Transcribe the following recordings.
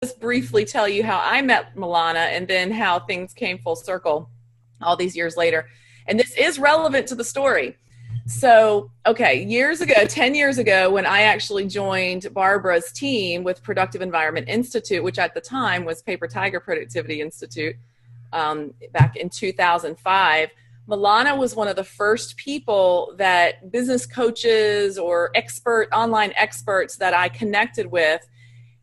just briefly tell you how I met Milana and then how things came full circle all these years later. And this is relevant to the story. So, okay, years ago, 10 years ago, when I actually joined Barbara's team with Productive Environment Institute, which at the time was Paper Tiger Productivity Institute, back in 2005, Milana was one of the first people that business coaches or online experts that I connected with.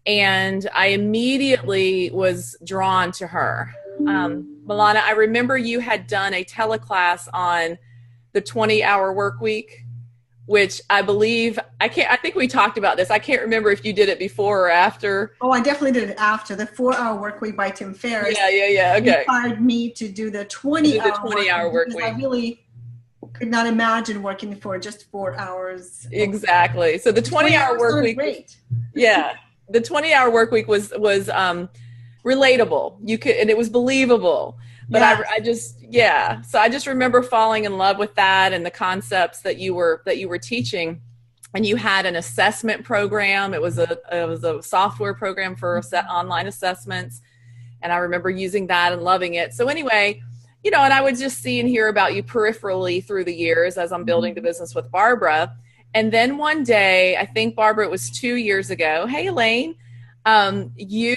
And I immediately was drawn to her. Milana, I remember you had done a teleclass on the 20-hour work week, which I believe, I think we talked about this. I can't remember if you did it before or after. Oh, I definitely did it after the 4-hour work week by Tim Ferriss. Yeah. Okay. Inspired me to do the 20-hour work week. I really could not imagine working for just 4 hours. Exactly. So the 20-hour work week. Great. Yeah. The 20-hour work week was relatable. You could, and it was believable. But yes. So I just remember falling in love with that and the concepts that you were teaching. And you had an assessment program. It was a software program for online assessments. And I remember using that and loving it. So anyway, and I would just see and hear about you peripherally through the years as I'm building the business with Barbara. And then one day, I think, Barbara, it was 2 years ago. Hey, Elaine, you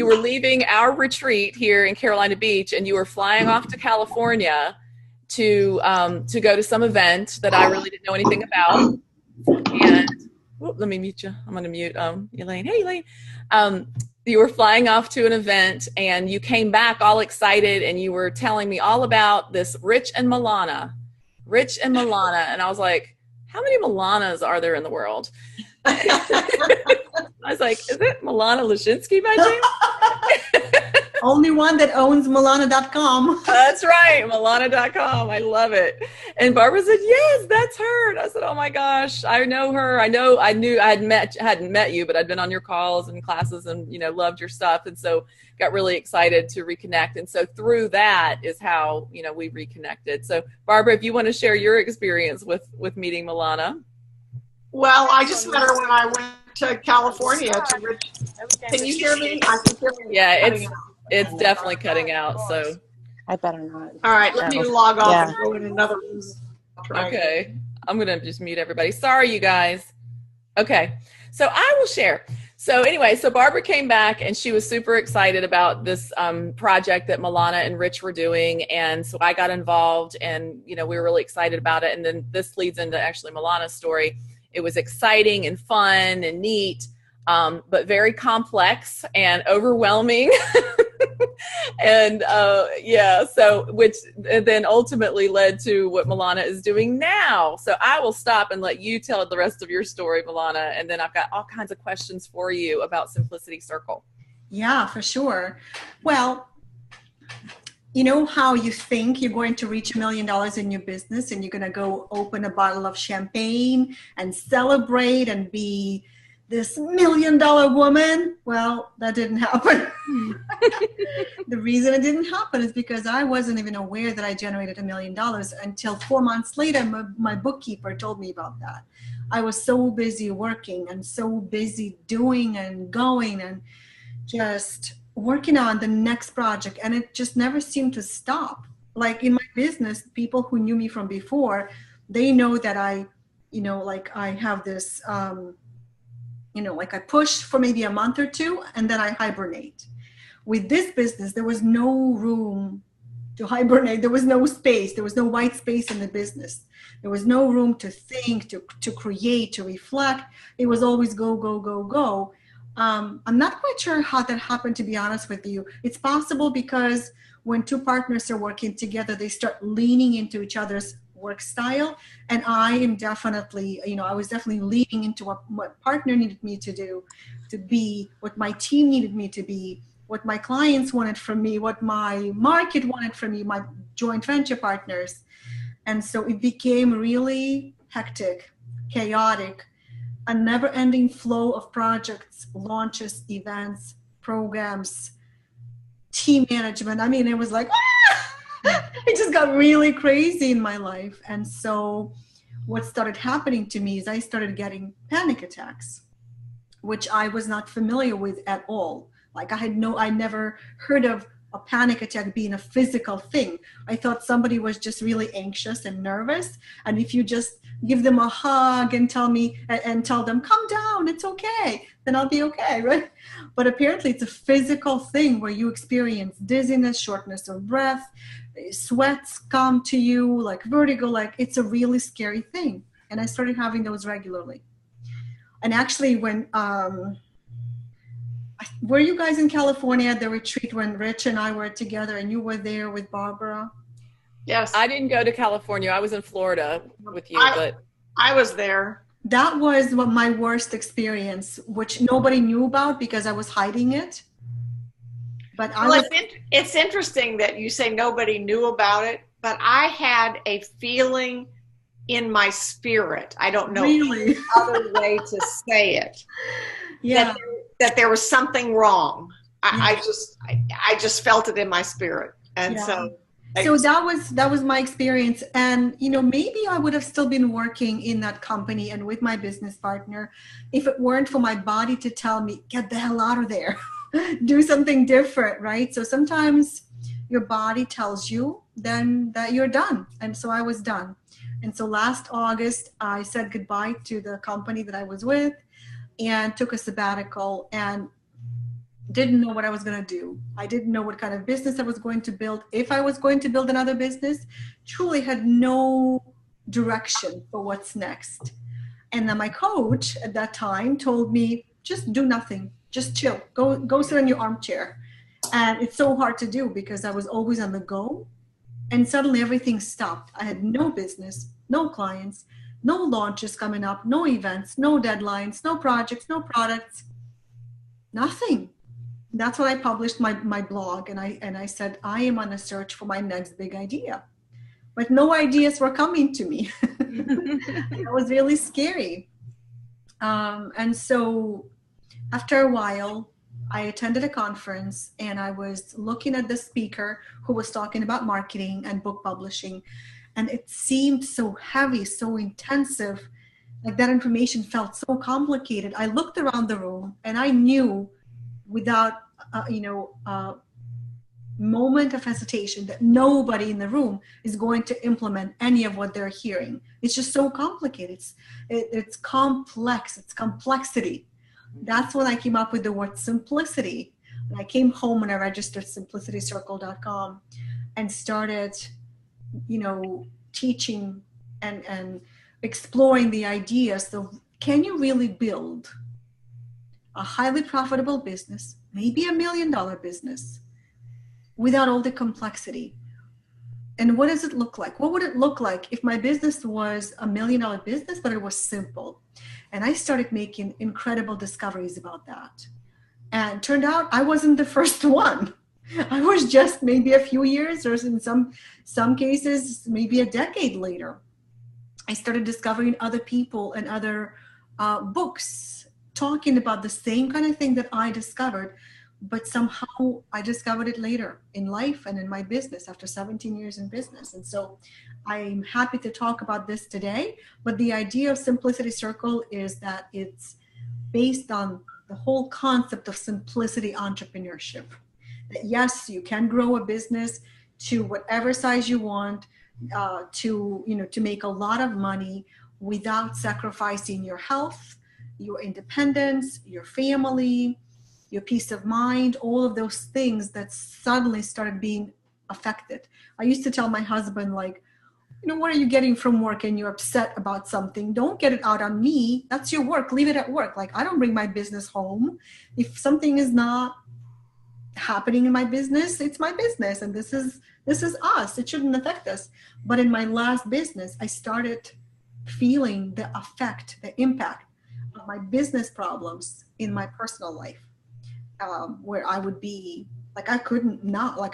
were leaving our retreat here in Carolina Beach, and you were flying off to California to go to some event that I really didn't know anything about. And let me mute you. I'm going to mute Elaine. Hey, Elaine. You were flying off to an event, and you came back all excited, and you were telling me all about this Rich and Milana. And I was like, how many Milanas are there in the world? I was like, is it Milana Lashinsky by chance? Only one that owns Milana.com. That's right, Milana.com. I love it. And Barbara said, yes, that's her. And I said, oh my gosh, I know her. I knew I hadn't met you, but I'd been on your calls and classes and, loved your stuff. And so got really excited to reconnect. And so through that is how, we reconnected. So Barbara, if you want to share your experience with meeting Milana. Well, I just met her when I went to California to Rich. Can you hear me? I can hear me. Yeah, it's definitely cutting out. So I better not. All right, let me log off and go in another room. Okay, I'm gonna just mute everybody. Sorry, you guys. Okay, so I will share. So anyway, so Barbara came back and she was super excited about this project that Milana and Rich were doing, and so I got involved, and we were really excited about it. And then this leads into actually Milana's story. It was exciting and fun and neat, but very complex and overwhelming. And so which then ultimately led to what Milana is doing now. So I will stop and let you tell the rest of your story, Milana, and then I've got all kinds of questions for you about Simplicity Circle. Yeah, for sure. Well, you know how you think you're going to reach $1 million in your business and you're going to go open a bottle of champagne and celebrate and be this $1 million woman? Well, that didn't happen. The reason it didn't happen is because I wasn't even aware that I generated $1 million until 4 months later, my bookkeeper told me about that. I was so busy working and so busy doing and going and just working on the next project, and it just never seemed to stop. Like in my business, people who knew me from before, they know that I have this, I push for maybe a month or two and then I hibernate. With this business, there was no room to hibernate. There was no space. There was no white space in the business. There was no room to think, to create, to reflect. It was always go, go, go, go. I'm not quite sure how that happened, to be honest with you. It's possible because when two partners are working together, they start leaning into each other's work style. And I am definitely, I was definitely leaning into what partner needed me to do, to be, what my team needed me to be, what my clients wanted from me, what my market wanted from me, my joint venture partners. And so it became really hectic, chaotic, a never-ending flow of projects, launches, events, programs, team management. I mean, it was like, it just got really crazy in my life. And so what started happening to me is I started getting panic attacks. which I was not familiar with at all. Like I never heard of a panic attack being a physical thing. I thought somebody was just really anxious and nervous. And if you just give them a hug and tell them, calm down, it's okay, then I'll be okay, right? But apparently it's a physical thing where you experience dizziness, shortness of breath, sweats come to you, like vertigo, like it's a really scary thing. And I started having those regularly. And actually when, were you guys in California at the retreat when Rich and I were together and you were there with Barbara? Yes. I didn't go to California. I was in Florida with you, but I was there. That was my worst experience, which nobody knew about because I was hiding it. But it's interesting that you say nobody knew about it, but I had a feeling in my spirit. I don't know really any other way to say it. Yeah. That there was something wrong. I just felt it in my spirit. And so that was my experience. And, maybe I would have still been working in that company and with my business partner if it weren't for my body to tell me, get the hell out of there, do something different, right? So sometimes your body tells you then that you're done. And so I was done. And so last August, I said goodbye to the company that I was with and took a sabbatical and didn't know what I was going to do. I didn't know what kind of business I was going to build. If I was going to build another business, truly had no direction for what's next. And then my coach at that time told me, just do nothing, just chill, go sit in your armchair. And it's so hard to do because I was always on the go. And suddenly everything stopped. I had no business, no clients, no launches coming up, no events, no deadlines, no projects, no products, nothing. That's when I published my blog and I said, I am on a search for my next big idea. But no ideas were coming to me. It was really scary. And so after a while, I attended a conference and I was looking at the speaker who was talking about marketing and book publishing. And it seemed so heavy, so intensive, like that information felt so complicated. I looked around the room and I knew without, a moment of hesitation that nobody in the room is going to implement any of what they're hearing. It's just so complicated. It's complex, it's complexity. That's when I came up with the word simplicity. And I came home and I registered simplicitycircle.com and started teaching and exploring the ideas of, can you really build a highly profitable business, maybe $1 million business, without all the complexity? And what does it look like? What would it look like if my business was $1 million business, but it was simple? And I started making incredible discoveries about that. And turned out I wasn't the first one. I was just maybe a few years, or in some cases, maybe a decade later. I started discovering other people and other books talking about the same kind of thing that I discovered, but somehow I discovered it later in life and in my business after 17 years in business. And so I'm happy to talk about this today, but the idea of Simplicity Circle is that it's based on the whole concept of simplicity entrepreneurship. That yes, you can grow a business to whatever size you want, to make a lot of money without sacrificing your health, your independence, your family, your peace of mind, all of those things that suddenly started being affected. I used to tell my husband, like, what are you getting from work and you're upset about something? Don't get it out on me. That's your work. Leave it at work. Like, I don't bring my business home. If something is not happening in my business, it's my business. And this is us. It shouldn't affect us. But in my last business, I started feeling the effect, the impact of my business problems in my personal life. Where I would be like, I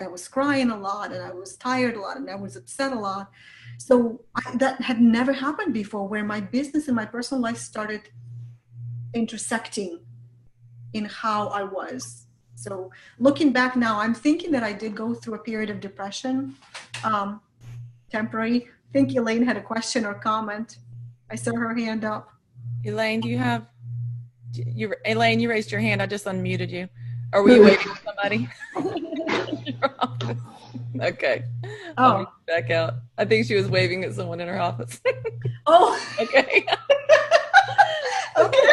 was crying a lot and I was tired a lot and I was upset a lot. So that had never happened before, where my business and my personal life started intersecting in how I was. So looking back now, I'm thinking that I did go through a period of depression, temporary. I think Elaine had a question or comment. I saw her hand up. Elaine, do you have? Elaine, you raised your hand. I just unmuted you. Or were you waiting for somebody? Okay. Oh. Back out. I think she was waving at someone in her office. Oh. Okay. Okay.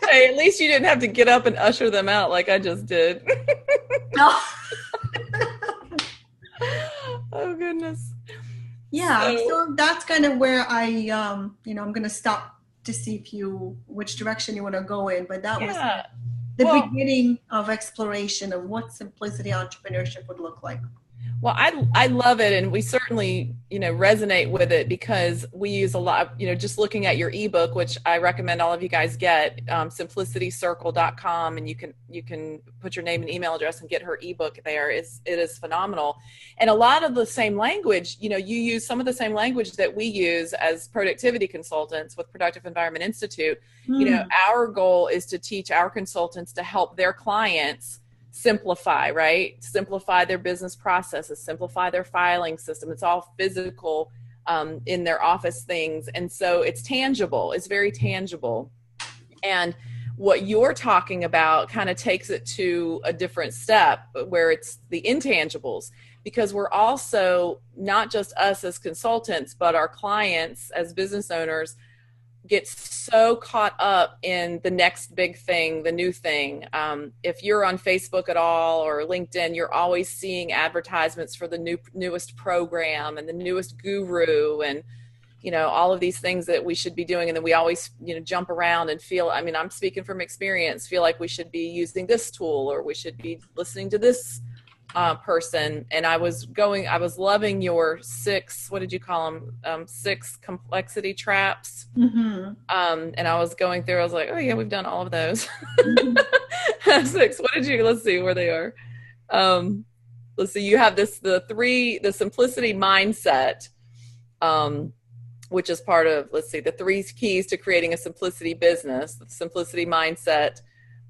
Hey, at least you didn't have to get up and usher them out like I just did. No. Oh, goodness. Yeah, so that's kind of where I'm going to stop to see which direction you want to go in. But that was the beginning of exploration of what simplicity entrepreneurship would look like. Well, I love it. And we certainly, resonate with it because we use a lot, just looking at your ebook, which I recommend all of you guys get, simplicitycircle.com. And you can put your name and email address and get her ebook there. It is phenomenal. And a lot of the same language, you use some of the same language that we use as productivity consultants with Productive Environment Institute. Our goal is to teach our consultants to help their clients simplify, right? Simplify their business processes, simplify their filing system. It's all physical in their office things. And so it's tangible. It's very tangible. And what you're talking about kind of takes it to a different step where it's the intangibles, because we're also not just us as consultants, but our clients as business owners get so caught up in the next big thing, the new thing. If you're on Facebook at all or LinkedIn, you're always seeing advertisements for the newest program and the newest guru and, all of these things that we should be doing. And then we always, jump around and feel, I'm speaking from experience, feel like we should be using this tool or we should be listening to this person. And I was loving your 6, what did you call them? 6 complexity traps. Mm-hmm. And I was going through, I was like, oh yeah, we've done all of those. Mm-hmm. 6, let's see where they are. Let's see, you have the simplicity mindset, which is part of, the 3 keys to creating a simplicity business, the simplicity mindset.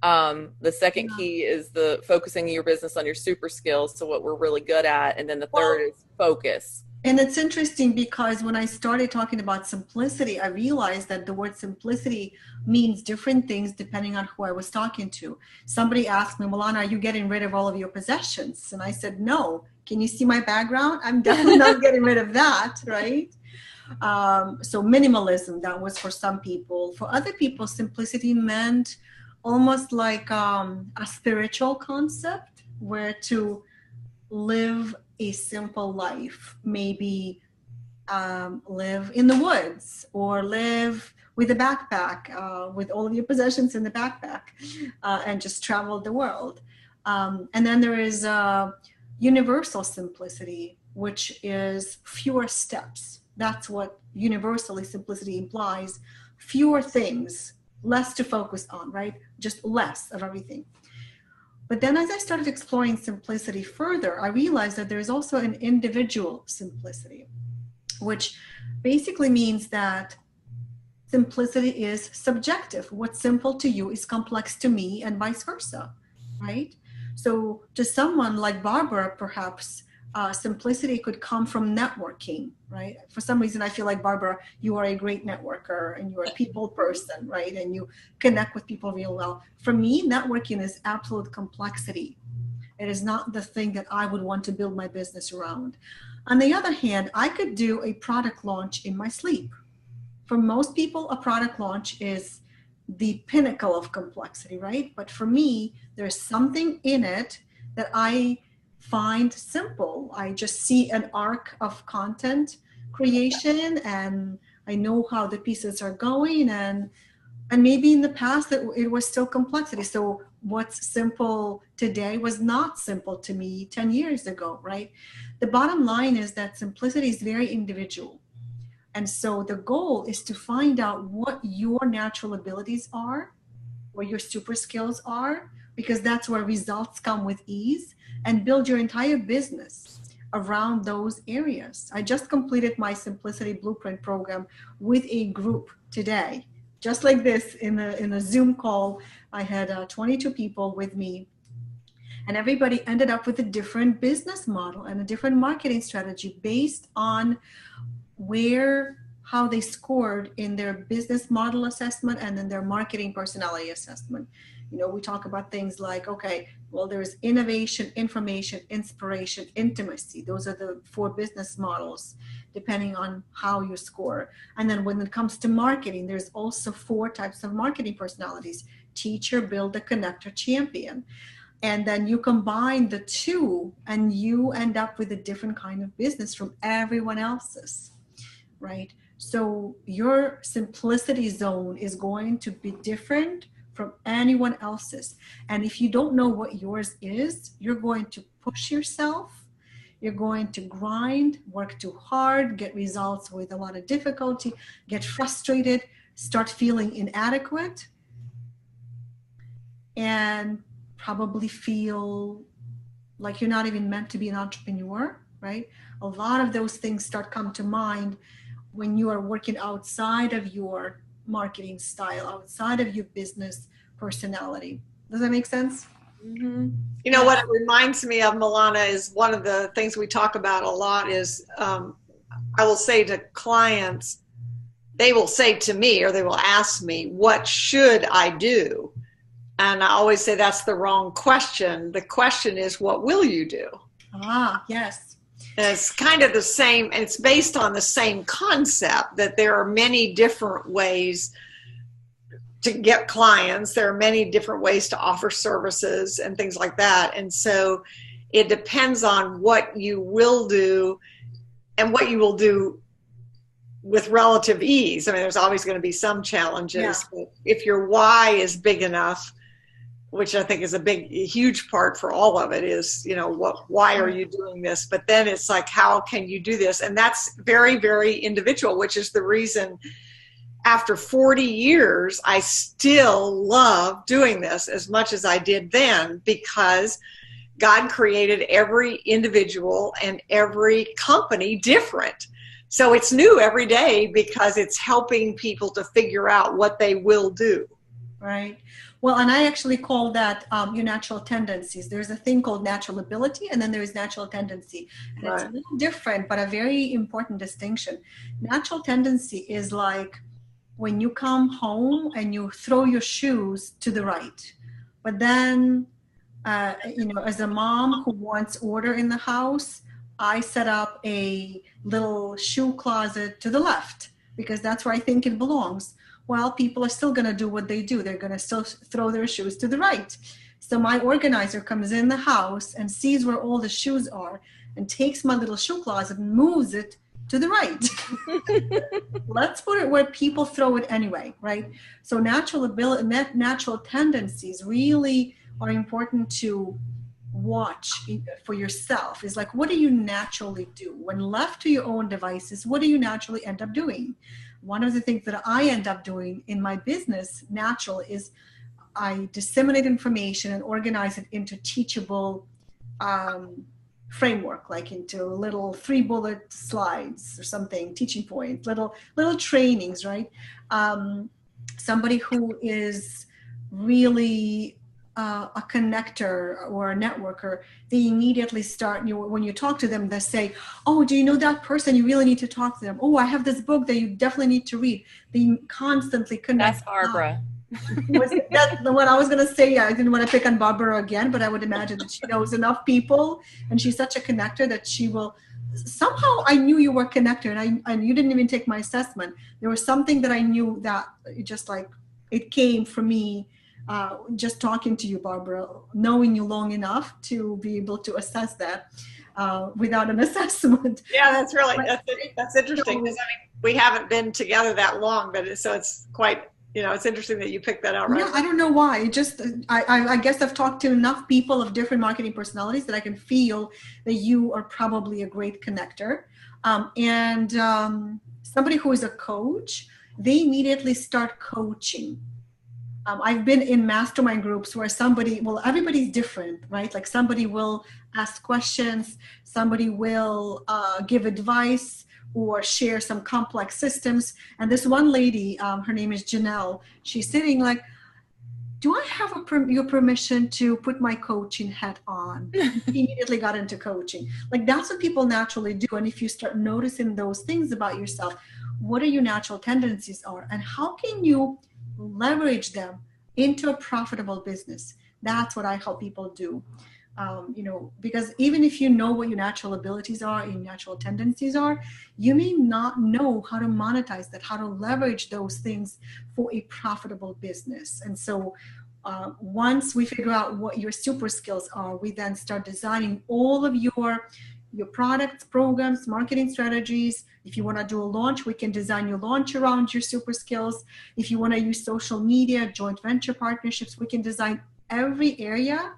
The second key is the focusing your business on your super skills. So what we're really good at. And then the third is focus. And it's interesting because when I started talking about simplicity, I realized that the word simplicity means different things depending on who I was talking to. Somebody asked me, Alana, are you getting rid of all of your possessions? And I said, no. Can you see my background? I'm definitely not getting rid of that, right? So minimalism, that was for some people. For other people, simplicity meant almost like a spiritual concept, where to live a simple life, maybe live in the woods or live with a backpack, with all of your possessions in the backpack, and just travel the world. And then there is universal simplicity, which is fewer steps. That's what universally simplicity implies. Fewer things, less to focus on, right? Just less of everything. But then as I started exploring simplicity further, I realized that there's also an individual simplicity, which basically means that simplicity is subjective. What's simple to you is complex to me and vice versa, right? So to someone like Barbara, perhaps, simplicity could come from networking, right? For some reason, I feel like, Barbara, you are a great networker and you're a people person, right? And you connect with people real well. For me, networking is absolute complexity. It is not the thing that I would want to build my business around. On the other hand, I could do a product launch in my sleep. For most people, a product launch is the pinnacle of complexity, right? But for me, there's something in it that I find simple. I just see an arc of content creation and I know how the pieces are going, and maybe in the past it was still complexity. So what's simple today was not simple to me 10 years ago, right? The bottom line is that simplicity is very individual. And so the goal is to find out what your natural abilities are, what your super skills are, because that's where results come with ease, and build your entire business around those areas. I just completed my Simplicity Blueprint program with a group today, just like this in a Zoom call. I had 22 people with me, and everybody ended up with a different business model and a different marketing strategy based on how they scored in their business model assessment and then their marketing personality assessment. You know, we talk about things like, okay, well, there's innovation, information, inspiration, intimacy. Those are the 4 business models, depending on how you score. And then when it comes to marketing, there's also 4 types of marketing personalities: teacher, builder, connector, champion. And then you combine the 2 and you end up with a different kind of business from everyone else's, right? So your simplicity zone is going to be different from anyone else's. And if you don't know what yours is, you're going to push yourself, you're going to grind, work too hard, get results with a lot of difficulty, get frustrated, start feeling inadequate, and probably feel like you're not even meant to be an entrepreneur, right? A lot of those things start come to mind when you are working outside of your marketing style, outside of your business personality. Does that make sense? Mm-hmm. You know, what it reminds me of, Alana, is one of the things we talk about a lot is I will say to clients, they will say to me, or they will ask me, what should I do? And I always say that's the wrong question. The question is, what will you do? Ah, yes. And it's kind of the same, and it's based on the same concept that there are many different ways to get clients. There are many different ways to offer services and things like that. And so it depends on what you will do and what you will do with relative ease. I mean, there's always going to be some challenges, but if your why is big enough, which I think is a huge part for all of it, is, you know, why are you doing this? But then it's like, how can you do this? And that's very, very individual, which is the reason after 40 years, I still love doing this as much as I did then, because God created every individual and every company different. So it's new every day because it's helping people to figure out what they will do. Right. Well, and I actually call that your natural tendencies. There's a thing called natural ability, and then there's natural tendency. And It's a little different, but a very important distinction. Natural tendency is like when you come home and you throw your shoes to the right. But then, you know, as a mom who wants order in the house, I set up a little shoe closet to the left because that's where I think it belongs. Well, people are still going to do what they do. They're going to still throw their shoes to the right. So my organizer comes in the house and sees where all the shoes are and takes my little shoe closet and moves it to the right. Let's put it where people throw it anyway, right? So natural ability, natural tendencies really are important to watch for yourself. Is like, what do you naturally do? When left to your own devices, what do you naturally end up doing? One of the things that I end up doing in my business, natural, is I disseminate information and organize it into teachable framework, like into little 3-bullet slides or something, teaching points, little trainings, right? Somebody who is really a connector or a networker, they immediately start, when you talk to them, they say, oh, do you know that person? You really need to talk to them. Oh, I have this book that you definitely need to read. They constantly connect. That's Barbara. Was that what I was going to say? I didn't want to pick on Barbara again, but I would imagine that she knows enough people and she's such a connector that she will, somehow I knew you were a connector, and you didn't even take my assessment. There was something that I knew that just like it came from me. Just talking to you, Barbara, knowing you long enough to be able to assess that without an assessment. Yeah, that's interesting, because I mean, we haven't been together that long, but so it's quite, you know, it's interesting that you picked that out, right? Yeah, I don't know why. It just, I guess I've talked to enough people of different marketing personalities that I can feel that you are probably a great connector. And somebody who is a coach, they immediately start coaching. I've been in mastermind groups where everybody's different, right? Like somebody will ask questions, somebody will give advice or share some complex systems. And this one lady, her name is Janelle, she's sitting like, do I have your permission to put my coaching hat on? Immediately got into coaching. Like that's what people naturally do. And if you start noticing those things about yourself, what are your natural tendencies are, and how can you leverage them into a profitable business. That's what I help people do. Because even if you know what your natural abilities are, your natural tendencies are, you may not know how to monetize that, how to leverage those things for a profitable business. And so once we figure out what your super skills are, we then start designing all of your products, programs, marketing strategies. If you want to do a launch, we can design your launch around your super skills. If you want to use social media, joint venture partnerships, we can design every area.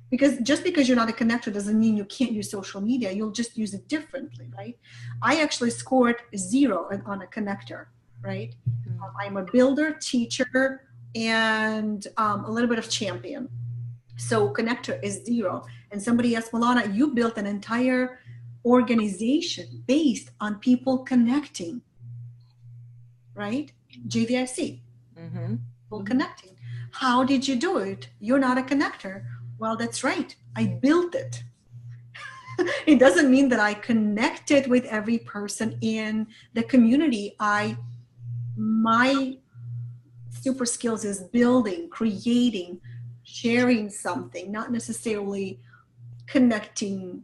Because just because you're not a connector doesn't mean you can't use social media. You'll just use it differently, right? I actually scored 0 on a connector, right? I'm a builder, teacher, and a little bit of champion. So connector is 0. And somebody asked, Alana, you built an entire organization based on people connecting, right? JVIC, people connecting. How did you do it? You're not a connector. Well, that's right. I built it. It doesn't mean that I connected with every person in the community. My super skills is building, creating, sharing something, not necessarily connecting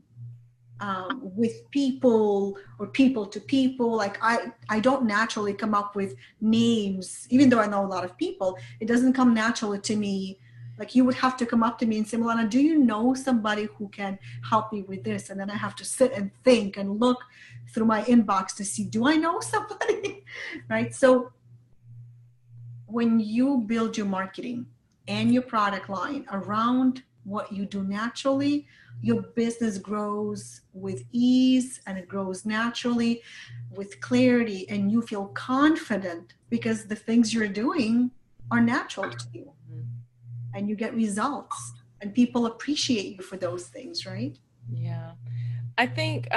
with people or people to people. Like I don't naturally come up with names, even though I know a lot of people. It doesn't come naturally to me. Like you would have to come up to me and say, Alana, do you know somebody who can help me with this? And then I have to sit and think and look through my inbox to see, do I know somebody? Right? So when you build your marketing and your product line around what you do naturally, your business grows with ease and it grows naturally with clarity, and you feel confident because the things you're doing are natural to you. And you get results and people appreciate you for those things, right? Yeah. I think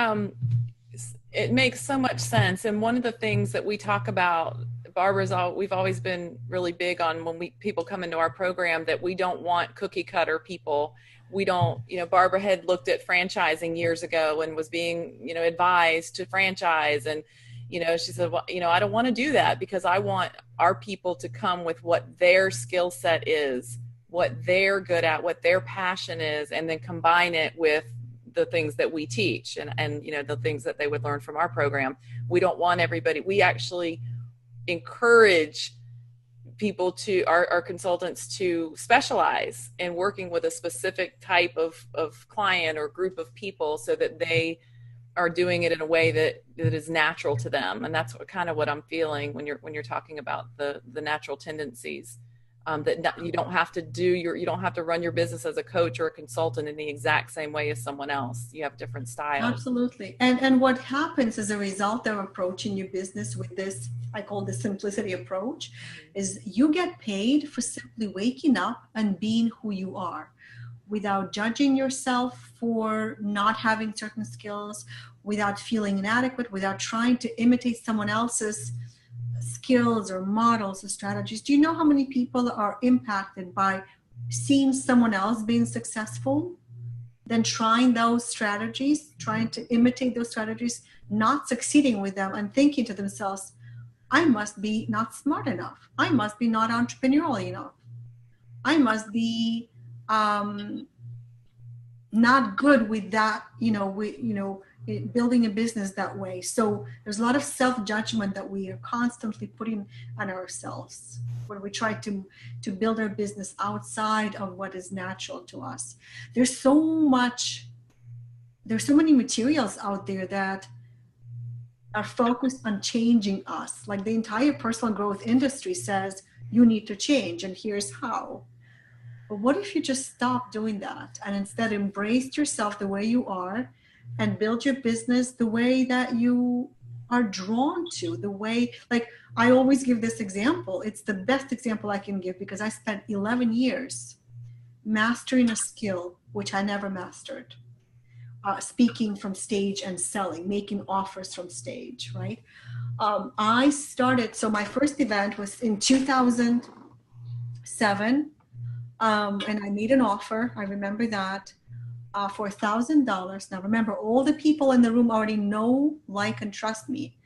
it makes so much sense. And one of the things that we talk about, we've always been really big on when people come into our program that we don't want cookie cutter people. We don't, Barbara had looked at franchising years ago and was being, advised to franchise. And, she said, well, I don't want to do that because I want our people to come with what their skill set is, what they're good at, what their passion is, and then combine it with the things that we teach and the things that they would learn from our program. We don't want everybody. We actually encourage people our consultants to specialize in working with a specific type of client or group of people so that they are doing it in a way that is natural to them. And that's what I'm feeling when you're talking about the natural tendencies. That you don't have to run your business as a coach or a consultant in the exact same way as someone else. You have different styles. Absolutely. And what happens as a result of approaching your business with this, I call the simplicity approach, is you get paid for simply waking up and being who you are without judging yourself for not having certain skills, without feeling inadequate, without trying to imitate someone else's skills or models or strategies. Do you know how many people are impacted by seeing someone else being successful, then trying those strategies, trying to imitate those strategies, not succeeding with them, and thinking to themselves, I must be not smart enough. I must be not entrepreneurial enough. I must be not good with that, building a business that way. So there's a lot of self-judgment that we are constantly putting on ourselves when we try to build our business outside of what is natural to us. There's so many materials out there that are focused on changing us. Like the entire personal growth industry says, you need to change, and here's how. But what if you just stop doing that and instead embrace yourself the way you are and build your business the way that you are drawn to, the way, like I always give this example. It's the best example I can give because I spent 11 years mastering a skill which I never mastered. Speaking from stage and selling, making offers from stage, right? I started, so my first event was in 2007, and I made an offer, I remember that, for $1,000. Now remember, all the people in the room already know, like, and trust me.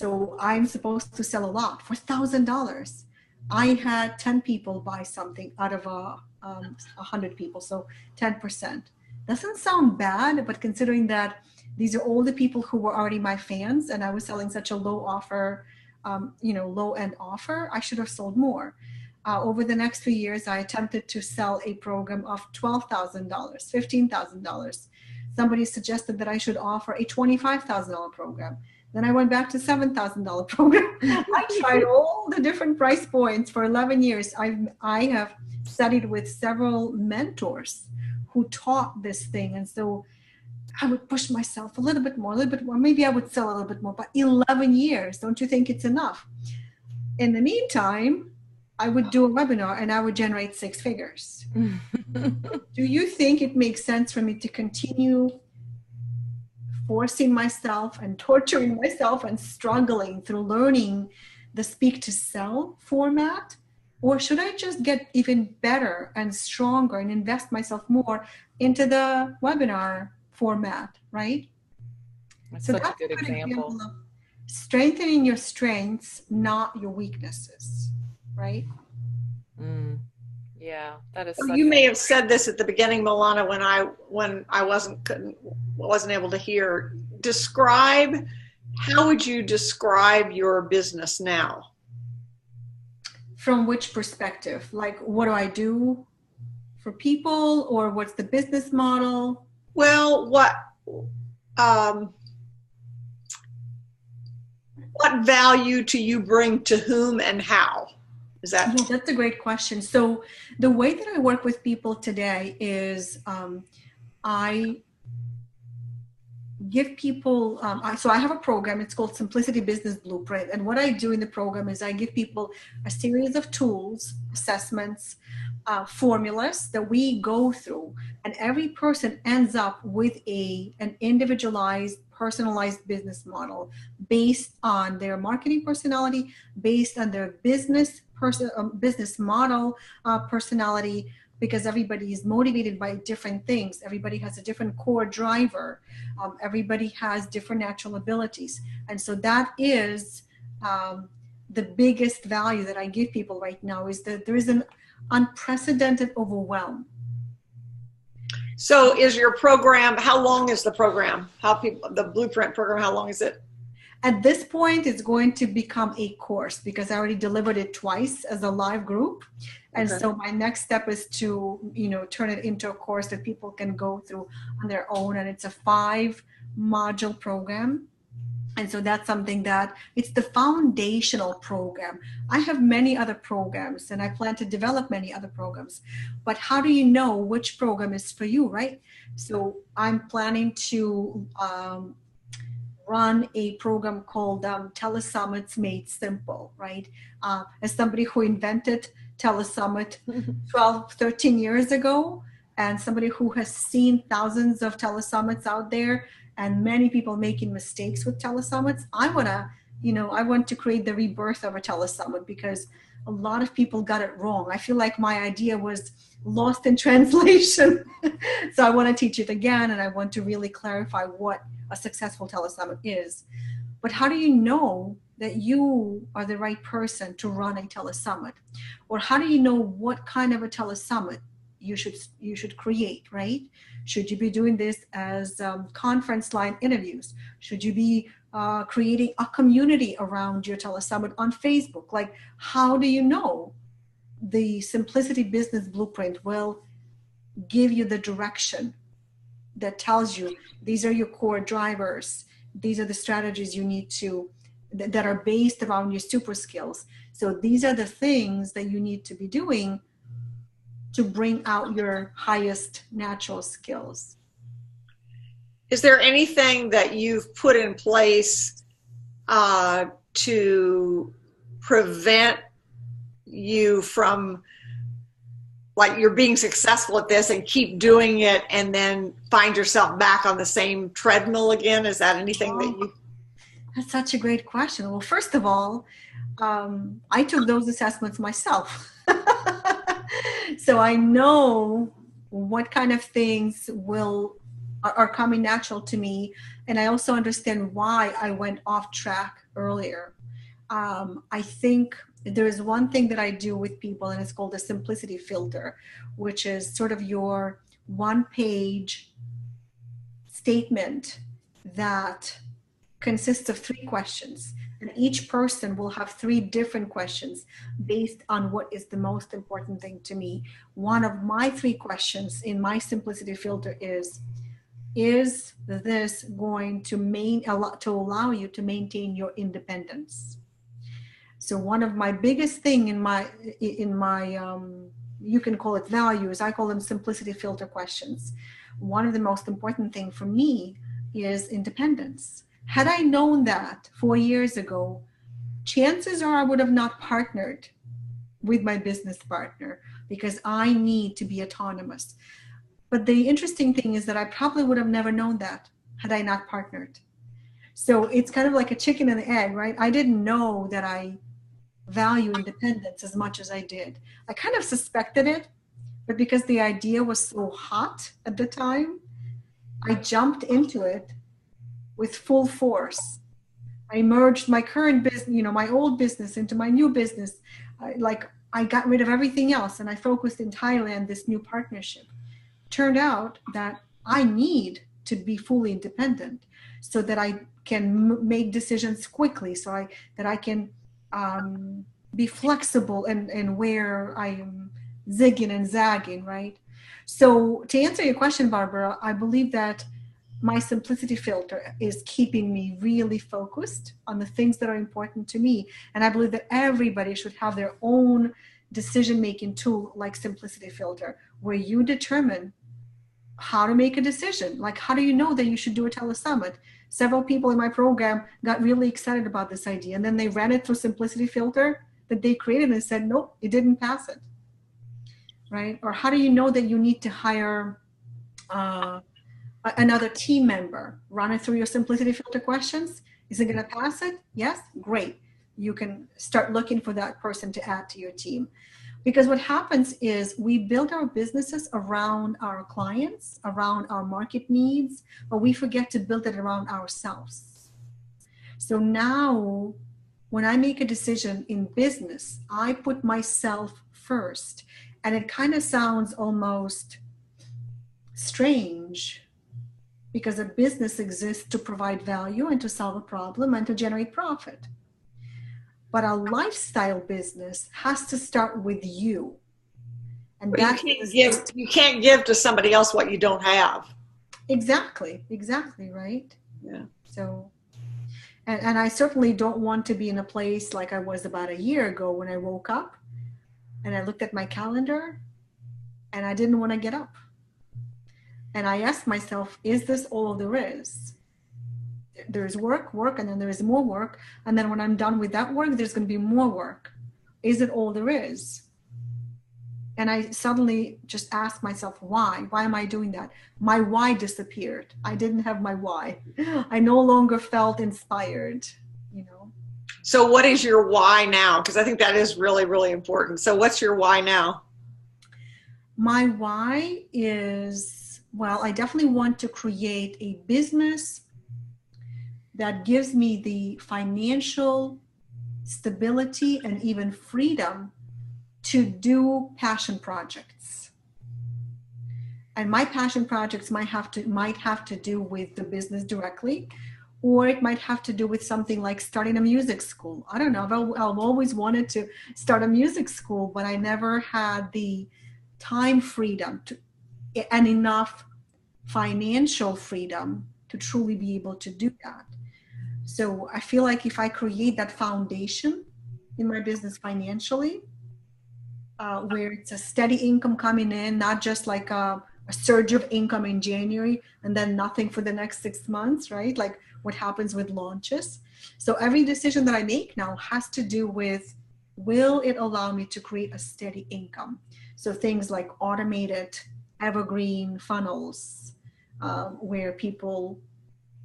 So I'm supposed to sell a lot for $1,000. I had 10 people buy something out of 100 people, so 10%. Doesn't sound bad, but considering that these are all the people who were already my fans, and I was selling such a low offer, low end offer, I should have sold more. Over the next few years, I attempted to sell a program of $12,000, $15,000. Somebody suggested that I should offer a $25,000 program. Then I went back to $7,000 program. I tried all the different price points for 11 years. I have studied with several mentors who taught this thing. And so I would push myself a little bit more. Maybe I would sell a little bit more, but 11 years, don't you think it's enough? In the meantime, I would do a webinar and I would generate 6 figures. Do you think it makes sense for me to continue forcing myself and torturing myself and struggling through learning the speak to sell format? Or should I just get even better and stronger and invest myself more into the webinar format, right? That's such a good example. Of strengthening your strengths, not your weaknesses, right? Yeah, that is. So you may have said this at the beginning, Alana, when I wasn't able to hear. How would you describe your business now? From which perspective? Like, what do I do for people, or what's the business model? Well, what value do you bring to whom and how? Yeah, that's a great question. So the way that I work with people today is I give people, so I have a program, it's called Simplicity Business Blueprint. And what I do in the program is I give people a series of tools, assessments, formulas that we go through. And every person ends up with an individualized, personalized business model based on their marketing personality, based on their business model personality, because everybody is motivated by different things. Everybody has a different core driver. Everybody has different natural abilities. And so that is the biggest value that I give people right now, is that there is an unprecedented overwhelm. So is your program, how long is the program? The Blueprint program, how long is it? At this point, it's going to become a course because I already delivered it twice as a live group. And so my next step is to, turn it into a course that people can go through on their own. And it's a 5-module program. And so that's something that it's the foundational program. I have many other programs and I plan to develop many other programs, but how do you know which program is for you, right? So I'm planning to run a program called Telesummits Made Simple, right? As somebody who invented Telesummit 12, 13 years ago, and somebody who has seen thousands of telesummits out there and many people making mistakes with telesummits, I want to create the rebirth of a telesummit because a lot of people got it wrong. I feel like my idea was lost in translation. So I want to teach it again, and I want to really clarify what a successful telesummit is. But how do you know that you are the right person to run a telesummit? Or how do you know what kind of a telesummit you should create, right? Should you be doing this as conference line interviews? Should you be creating a community around your telesummit on Facebook? Like, how do you know? The Simplicity Business Blueprint will give you the direction that tells you these are your core drivers. These are the strategies you need that are based around your super skills. So these are the things that you need to be doing to bring out your highest natural skills. Is there anything that you've put in place to prevent you from, like, you're being successful at this and keep doing it and then find yourself back on the same treadmill again? Is that anything that you... That's such a great question. Well, first of all, I took those assessments myself. So I know what kind of things are coming natural to me. And I also understand why I went off track earlier. I think there is one thing that I do with people, and it's called a simplicity filter, which is sort of your one-page statement that consists of 3 questions. And each person will have 3 different questions based on what is the most important thing to me. One of my 3 questions in my simplicity filter is this going to allow you to maintain your independence? So one of my biggest thing in my you can call it values, I call them simplicity filter questions. One of the most important thing for me is independence. Had I known that 4 years ago, chances are I would have not partnered with my business partner because I need to be autonomous. But the interesting thing is that I probably would have never known that had I not partnered. So it's kind of like a chicken and the egg, right? I didn't know that I value independence as much as I did. I kind of suspected it, but because the idea was so hot at the time, I jumped into it with full force. I merged my current business, my old business into my new business. I got rid of everything else and I focused entirely on this new partnership. Turned out that I need to be fully independent so that I can make decisions quickly, that I can be flexible and where I am zigging and zagging, right? So to answer your question, Barbara, I believe that my simplicity filter is keeping me really focused on the things that are important to me. And I believe that everybody should have their own decision-making tool like simplicity filter, where you determine how to make a decision. Like, how do you know that you should do a telesummit? Several people in my program got really excited about this idea, and then they ran it through simplicity filter that they created and said, nope, it didn't pass it, right? Or how do you know that you need to hire another team member? Run it through your simplicity filter questions. Is it going to pass it? Yes, great. You can start looking for that person to add to your team. Because what happens is we build our businesses around our clients, around our market needs, but we forget to build it around ourselves. So now when I make a decision in business, I put myself first. And it kind of sounds almost strange because a business exists to provide value and to solve a problem and to generate profit. But a lifestyle business has to start with you. And that you can't give to somebody else what you don't have. Exactly, right? Yeah. So, and I certainly don't want to be in a place like I was about a year ago when I woke up and I looked at my calendar and I didn't want to get up. And I asked myself, is this all there is? There's work, and then there is more work. And then when I'm done with that work, there's going to be more work. Is it all there is? And I suddenly just asked myself, why? Why am I doing that? My why disappeared. I didn't have my why. I no longer felt inspired, So what is your why now? Because I think that is really, really important. So what's your why now? My why is, I definitely want to create a business that gives me the financial stability and even freedom to do passion projects. And my passion projects might have to do with the business directly, or it might have to do with something like starting a music school. I don't know. I've always wanted to start a music school, but I never had the time freedom and enough financial freedom to truly be able to do that. So I feel like if I create that foundation in my business financially, where it's a steady income coming in, not just like a surge of income in January and then nothing for the next 6 months, right? Like what happens with launches. So every decision that I make now has to do with, will it allow me to create a steady income? So things like automated evergreen funnels, where people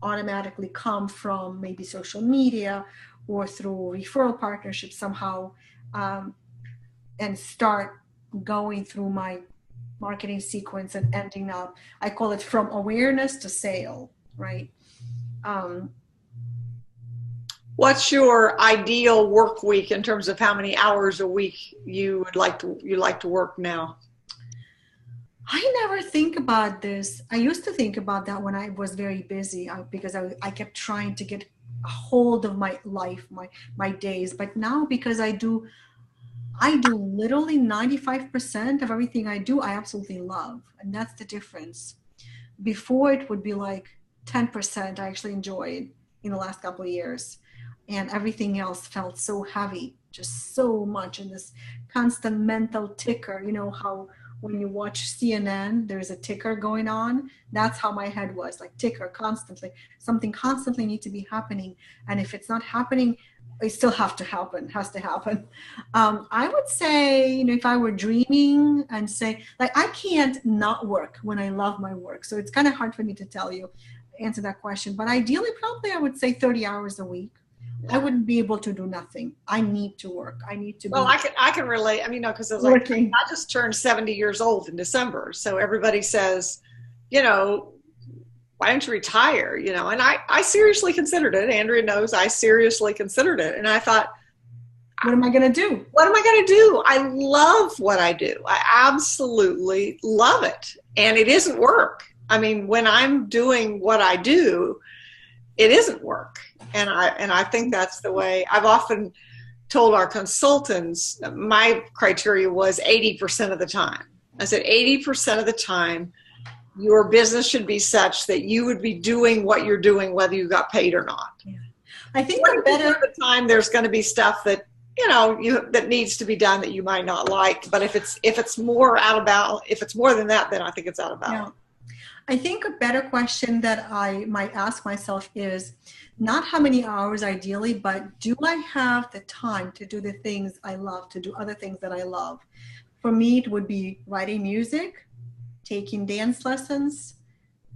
automatically come from maybe social media or through referral partnerships somehow, and start going through my marketing sequence and ending up, I call it from awareness to sale, right? What's your ideal work week in terms of how many hours a week you like to work now? I never think about this. I used to think about that when I was very busy because I kept trying to get a hold of my life, my days. But now, because I do literally 95% of everything I do, I absolutely love. And that's the difference. Before, it would be like 10% I actually enjoyed in the last couple of years. And everything else felt so heavy, just so much in this constant mental ticker. You know how when you watch CNN, there's a ticker going on? That's how my head was, like ticker constantly. Something constantly needs to be happening. And if it's not happening, it still has to happen. I would say, you know, if I were dreaming and say, like, I can't not work when I love my work. So it's kind of hard for me to answer that question. But ideally, probably I would say 30 hours a week. I wouldn't be able to do nothing. I need to work. I need to. Well, I can relate. I mean, no, because like, I just turned 70 years old in December. So everybody says, you know, why don't you retire? You know, and I seriously considered it. Andrea knows I seriously considered it. And I thought, what am I going to do? What am I going to do? I love what I do. I absolutely love it. And it isn't work. I mean, when I'm doing what I do, it isn't work. And I think that's the way I've often told our consultants. My criteria was 80% of the time. I said 80% of the time, your business should be such that you would be doing what you're doing, whether you got paid or not. Yeah. I think better of the time, there's going to be stuff that, you know, that needs to be done that you might not like. But if it's more out of balance, if it's more than that, then I think it's out of balance. Yeah. I think a better question that I might ask myself is not how many hours ideally, but do I have the time to do the things I love, to do other things that I love? For me, it would be writing music, taking dance lessons,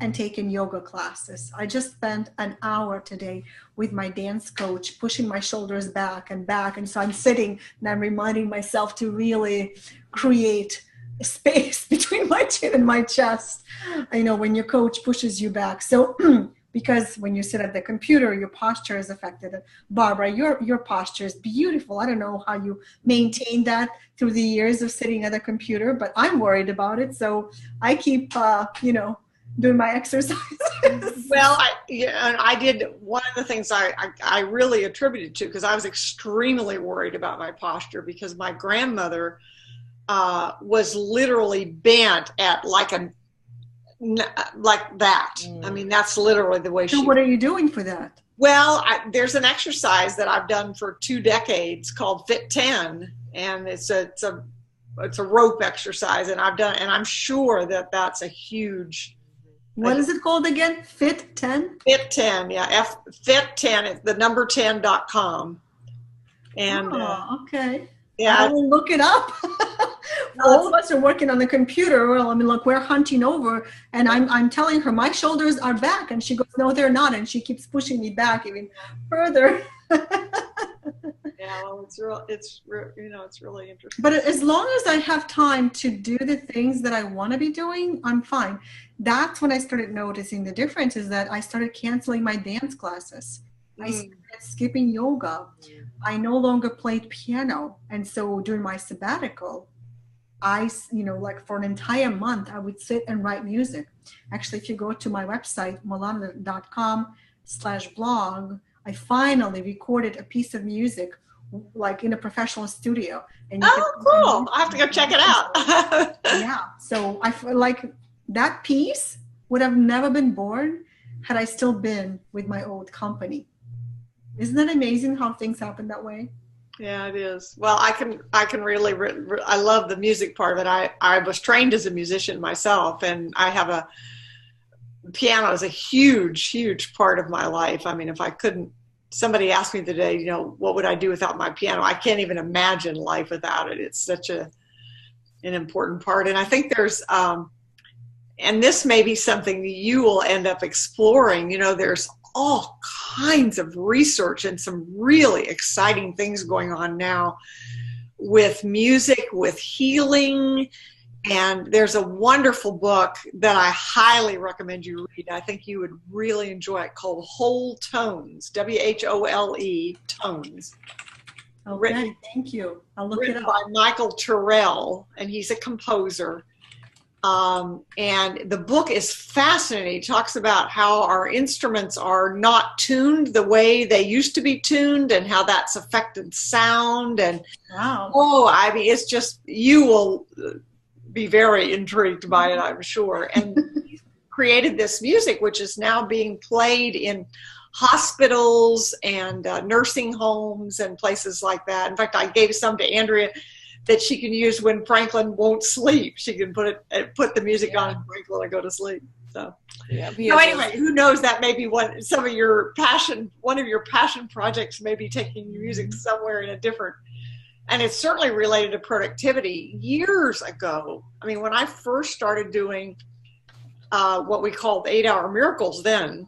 and taking yoga classes. I just spent an hour today with my dance coach, pushing my shoulders back. And so I'm sitting and I'm reminding myself to really create a space between my chin and my chest. I know when your coach pushes you back. So because when you sit at the computer, your posture is affected. Barbara, your posture is beautiful. I don't know how you maintain that through the years of sitting at a computer, but I'm worried about it. So I keep, doing my exercises. Well, I did one of the things I really attributed to, because I was extremely worried about my posture, because my grandmother was literally bent at like that. I mean, that's literally the way she. So what are you doing for that? Well, there's an exercise that I've done for 2 decades called Fit 10, and it's a rope exercise, and I'm sure that that's a huge. What is it called again? Fit 10? Fit 10, yeah. Fit 10, it's the number 10.com. And okay. Yeah. I will look it up. All of us are working on the computer. Well, I mean, look, we're hunting over, and I'm telling her my shoulders are back, and she goes, no, they're not, and she keeps pushing me back even further. Yeah, well, it's really interesting. But as long as I have time to do the things that I want to be doing, I'm fine. That's when I started noticing the difference, is that I started canceling my dance classes. I started skipping yoga. I no longer played piano. And so during my sabbatical, like for an entire month, I would sit and write music. Actually, if you go to my website, alana.com/blog, I finally recorded a piece of music, like in a professional studio. And cool. I have to go check it out. Yeah. So I feel like that piece would have never been born had I still been with my old company. Isn't that amazing how things happen that way? Yeah, it is. Well, I can really, I love the music part of it. I was trained as a musician myself, and I have piano is a huge, huge part of my life. I mean, if I couldn't, somebody asked me today, what would I do without my piano? I can't even imagine life without it. It's such an important part. And I think there's, and this may be something that you will end up exploring, there's all kinds of research and some really exciting things going on now with music, with healing, And there's a wonderful book that I highly recommend you read. I think you would really enjoy it, called Whole Tones, WHOLE Tones. Okay, thank you. I'll look it up. Written by Michael Terrell, and he's a composer. And the book is fascinating. He talks about how our instruments are not tuned the way they used to be tuned, and how that's affected sound. And I mean, it's just, you will be very intrigued by it, I'm sure. And he created this music, which is now being played in hospitals and nursing homes and places like that. In fact, I gave some to Andrea that she can use when Franklin won't sleep. She can put the music on and Franklin will go to sleep. So, so anyway, who knows, that may be one of your passion projects may be taking music somewhere in a different, and it's certainly related to productivity. Years ago, I mean, when I first started doing what we called 8-Hour Miracles, then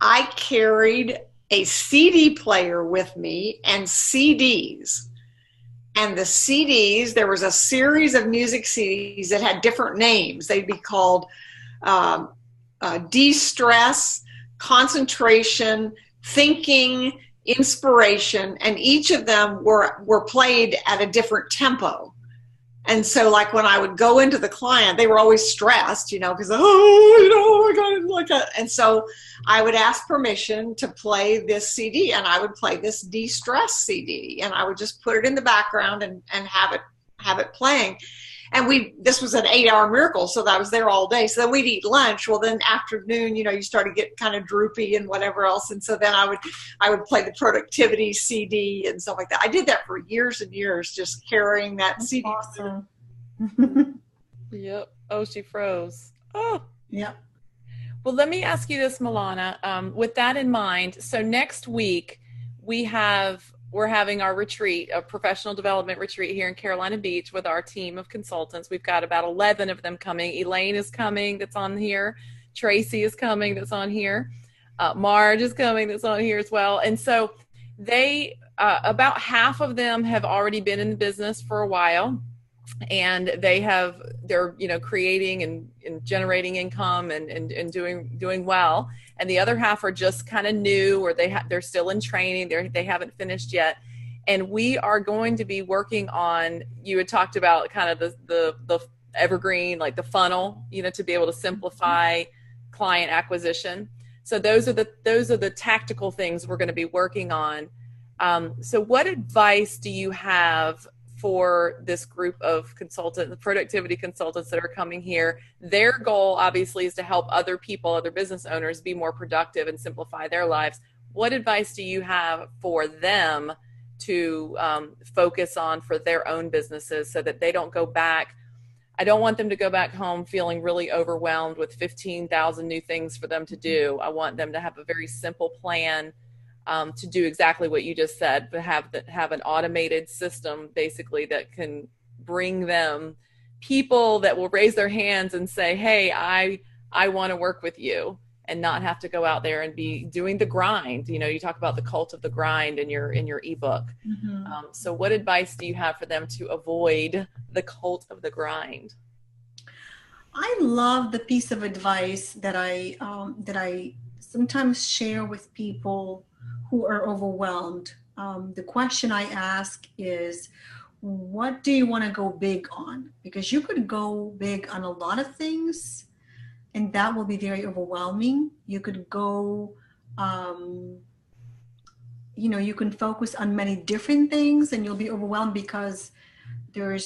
I carried a CD player with me and CDs. And the CDs, there was a series of music CDs that had different names. They'd be called de-stress, concentration, thinking, inspiration, and each of them were played at a different tempo. And so, like, when I would go into the client, they were always stressed, because, oh my God, and so I would ask permission to play this CD, and I would play this de-stress CD, and I would just put it in the background and have it playing. And this was an 8-hour miracle, so I was there all day. So then we'd eat lunch. Well, then afternoon, you started to get kind of droopy and whatever else. And so then I would play the productivity CD and stuff like that. I did that for years and years, just carrying that CD. Awesome. Yep. Oh, she froze. Oh. Yep. Well, let me ask you this, Milana. With that in mind, so next week we're having our retreat, a professional development retreat here in Carolina Beach with our team of consultants. We've got about 11 of them coming. Elaine is coming, that's on here. Tracy is coming, that's on here. Marge is coming, that's on here as well. And so they, about half of them have already been in the business for a while, and they're creating and generating income and doing well. And the other half are just kind of new, or they're still in training. They haven't finished yet. And we are going to be working on, you had talked about kind of the evergreen, like the funnel, to be able to simplify client acquisition. So those are the tactical things we're going to be working on. So what advice do you have for this group of consultants, the productivity consultants that are coming here? Their goal obviously is to help other people, other business owners, be more productive and simplify their lives. What advice do you have for them to focus on for their own businesses, so that they don't go back? I don't want them to go back home feeling really overwhelmed with 15,000 new things for them to do. I want them to have a very simple plan to do exactly what you just said, but have an automated system basically that can bring them people that will raise their hands and say, hey, I want to work with you, and not have to go out there and be doing the grind. You talk about the cult of the grind in your ebook. Mm-hmm. So what advice do you have for them to avoid the cult of the grind? I love the piece of advice that I sometimes share with people who are overwhelmed. The question I ask is, what do you want to go big on? Because you could go big on a lot of things, and that will be very overwhelming. You could go, you can focus on many different things, and you'll be overwhelmed because you're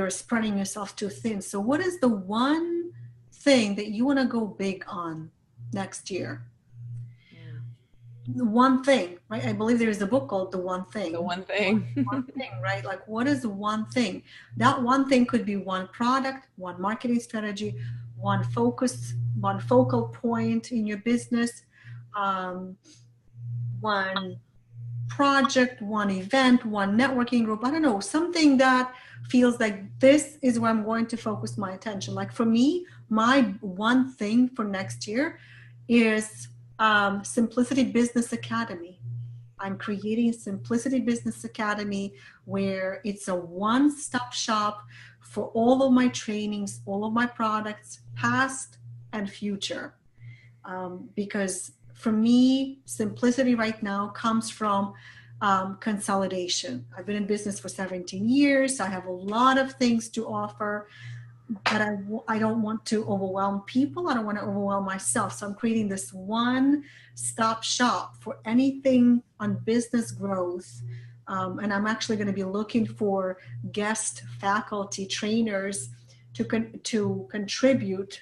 spreading yourself too thin. So what is the one thing that you want to go big on next year? The one thing, right? I believe there is a book called The One Thing. The One Thing. One thing, right? Like, what is the one thing? That one thing could be one product, one marketing strategy, one focal point in your business, one project, one event, one networking group. I don't know, something that feels like this is where I'm going to focus my attention. Like for me, my one thing for next year is Simplicity Business Academy. I'm creating Simplicity Business Academy, where it's a one-stop shop for all of my trainings, all of my products, past and future. Because for me, simplicity right now comes from consolidation. I've been in business for 17 years. I have a lot of things to offer, but I don't want to overwhelm people. I don't want to overwhelm myself. So I'm creating this one-stop shop for anything on business growth. And I'm actually going to be looking for guest faculty trainers to contribute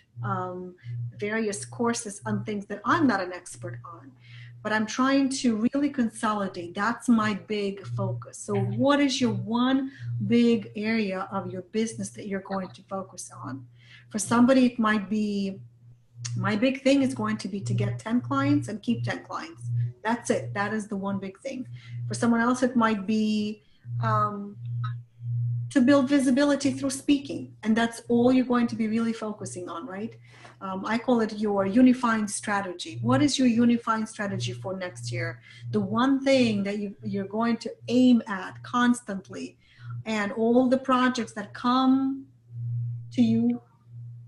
various courses on things that I'm not an expert on. But I'm trying to really consolidate. That's my big focus. So what is your one big area of your business that you're going to focus on? For somebody, it might be, my big thing is going to be to get 10 clients and keep 10 clients. That's it. That is the one big thing. For someone else, it might be to build visibility through speaking. And that's all you're going to be really focusing on, right? I call it your unifying strategy. What is your unifying strategy for next year? The one thing that you're going to aim at constantly, and all the projects that come to you,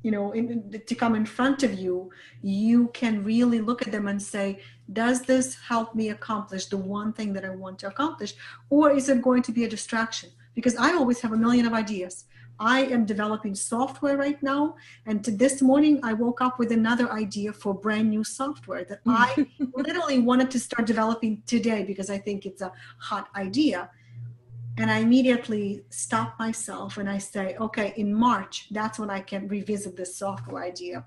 to come in front of you, you can really look at them and say, does this help me accomplish the one thing that I want to accomplish? Or is it going to be a distraction? Because I always have a million of ideas. I am developing software right now. And this morning, I woke up with another idea for brand new software that I literally wanted to start developing today because I think it's a hot idea. And I immediately stop myself and I say, okay, in March, that's when I can revisit this software idea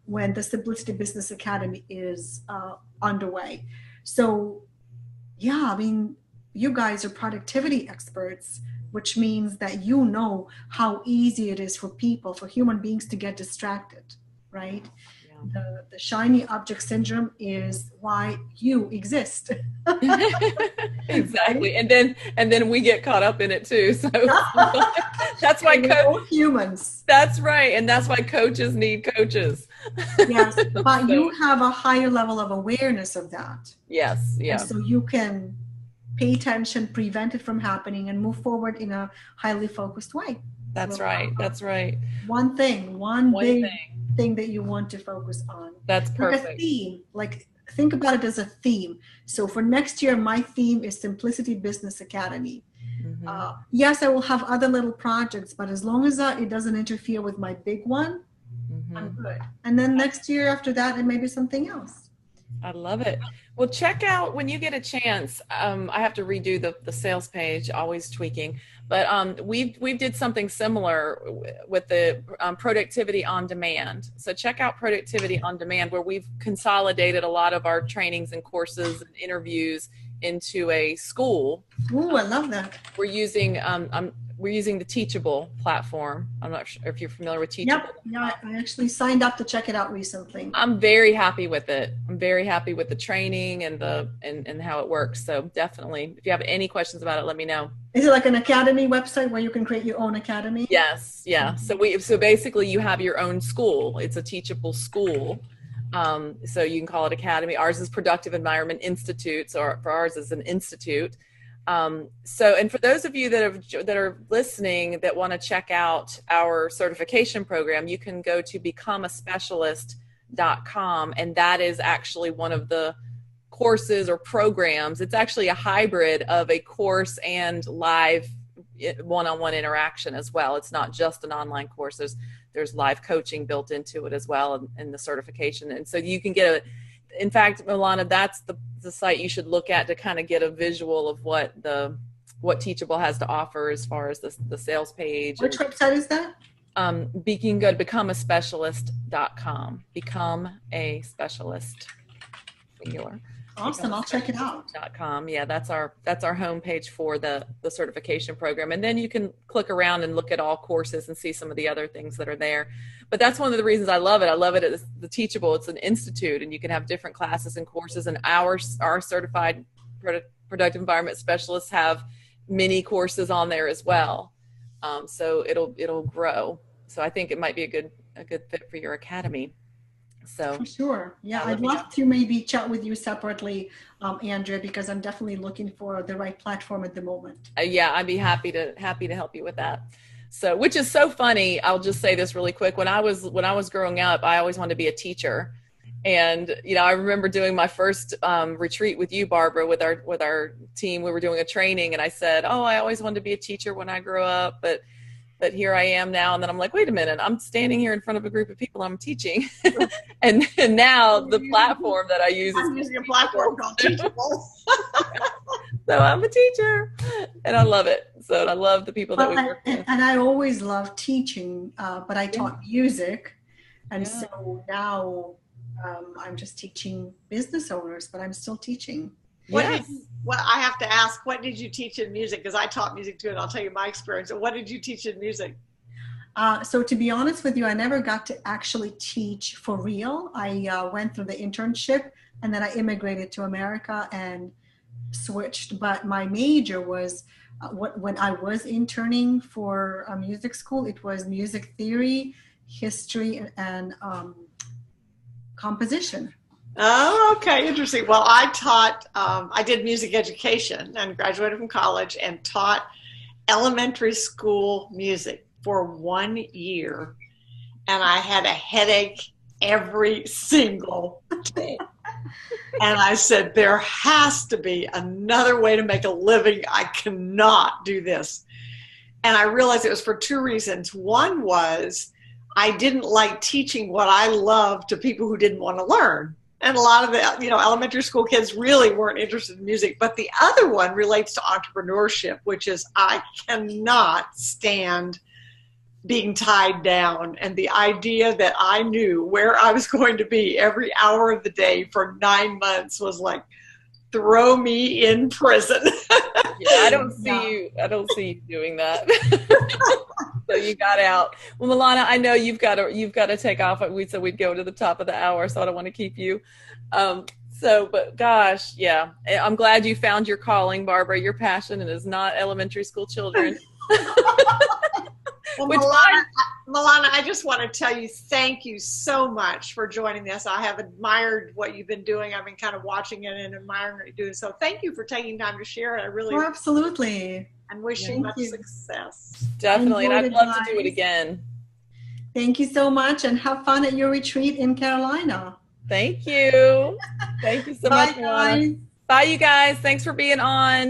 when the Simplicity Business Academy is underway. So yeah, I mean, you guys are productivity experts, which means that you know how easy it is for people, for human beings to get distracted, right? Yeah. The shiny object syndrome is why you exist. Exactly. Right? And then we get caught up in it too. So that's why humans. That's right. And that's why coaches need coaches. Yes. But you have a higher level of awareness of that. Yes. Yeah. And so you can pay attention, prevent it from happening, and move forward in a highly focused way. That's right. That's right. One thing, one big thing that you want to focus on. That's perfect. Like a theme. Like, think about it as a theme. So for next year, my theme is Simplicity Business Academy. Mm-hmm. Yes, I will have other little projects, but as long as it doesn't interfere with my big one, mm-hmm. I'm good. And then next year after that, it may be something else. I love it. Well, check out when you get a chance. I have to redo the sales page, always tweaking, but we did something similar with the Productivity on Demand. So check out Productivity on Demand, where we've consolidated a lot of our trainings and courses and interviews into a school. Ooh, I love that. We're using the Teachable platform. I'm not sure if you're familiar with Teachable. Yep. Yeah, I actually signed up to check it out recently. I'm very happy with it. I'm very happy with the training and and how it works. So definitely, if you have any questions about it, let me know. Is it like an academy website where you can create your own academy? Yes. Yeah. So basically you have your own school. It's a Teachable school. So you can call it academy. Ours is Productive Environment Institute. So for ours is an institute. And for those of you that are listening that want to check out our certification program, you can go to becomeaspecialist.com, and that is actually one of the courses or programs. It's actually a hybrid of a course and live one-on-one interaction as well. It's not just an online course. There's live coaching built into it as well in the certification. And so you can get in fact, Alana, that's the site you should look at to kind of get a visual of what Teachable has to offer as far as the sales page. Which website is that? You can go to becomeaspecialist.com. Become a specialist. Singular. Awesome. I'll check it out. .com. Yeah, that's our homepage for the certification program. And then you can click around and look at all courses and see some of the other things that are there. But that's one of the reasons I love it. I love it as the Teachable. It's an institute, and you can have different classes and courses. And our certified productive environment specialists have mini courses on there as well. So it'll grow. So I think it might be a good fit for your academy. So for sure. Yeah, I'd love to maybe chat with you separately, Andrea, because I'm definitely looking for the right platform at the moment. Yeah, I'd be happy to help you with that. So, which is so funny. I'll just say this really quick. When I was growing up, I always wanted to be a teacher. And, I remember doing my first retreat with you, Barbara, with our team. We were doing a training, and I said, oh, I always wanted to be a teacher when I grew up, but here I am now. And then I'm like, wait a minute, I'm standing here in front of a group of people I'm teaching. and now the platform that I use I'm using a platform called Teachable. So I'm a teacher, and I love it. So I love the people that we work with. And I always loved teaching, but I taught music. And so now I'm just teaching business owners, but I'm still teaching. I have to ask, what did you teach in music? Because I taught music too, and I'll tell you my experience. What did you teach in music? So to be honest with you, I never got to actually teach for real. I went through the internship, and then I immigrated to America and switched. But my major was, when I was interning for a music school, it was music theory, history, and composition. Oh, okay. Interesting. Well, I did music education and graduated from college and taught elementary school music for 1 year. And I had a headache every single day. And I said, there has to be another way to make a living. I cannot do this. And I realized it was for two reasons. One was I didn't like teaching what I loved to people who didn't want to learn. And a lot of the, elementary school kids really weren't interested in music. But the other one relates to entrepreneurship, which is I cannot stand being tied down. And the idea that I knew where I was going to be every hour of the day for 9 months was like, throw me in prison. Yeah, I don't see you doing that. So you got out. Well, Alana, I know you've got to take off. We said we'd go to the top of the hour, so I don't want to keep you. But gosh, yeah, I'm glad you found your calling, Barbara. Your passion, and is not elementary school children. Well, Milana, I just want to tell you, thank you so much for joining this. I have admired what you've been doing. I've been kind of watching it and admiring what you're doing. So thank you for taking time to share it. I really absolutely. And wish you much success. Definitely. And I'd love to do it again. Thank you so much, and have fun at your retreat in Carolina. Thank you. Thank you so much, Alana. Bye, you guys. Thanks for being on.